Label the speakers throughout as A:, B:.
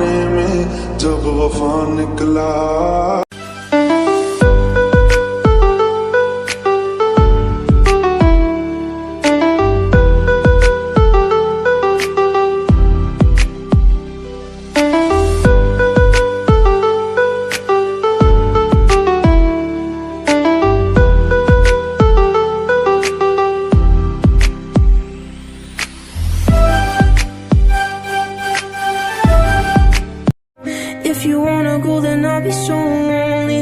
A: जमाने में जब वफा निकला।
B: If you wanna go, then I'll be so lonely.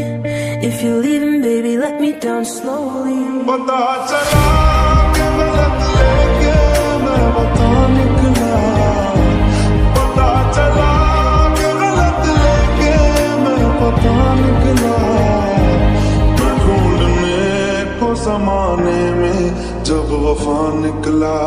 B: If you're leaving, baby, let me down slowly.
A: पता चला कि गलत लेके मैं बता निकला। पता चला कि गलत लेके मैं बता निकला। मैं ढूंढने को ज़माने में जब वफा निकला।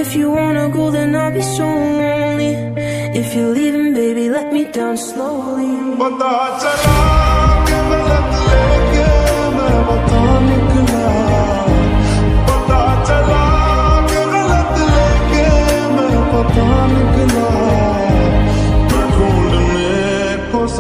B: If you wanna go, then I'll be so lonely. If you're leaving, baby, let me down slowly.
A: पता चला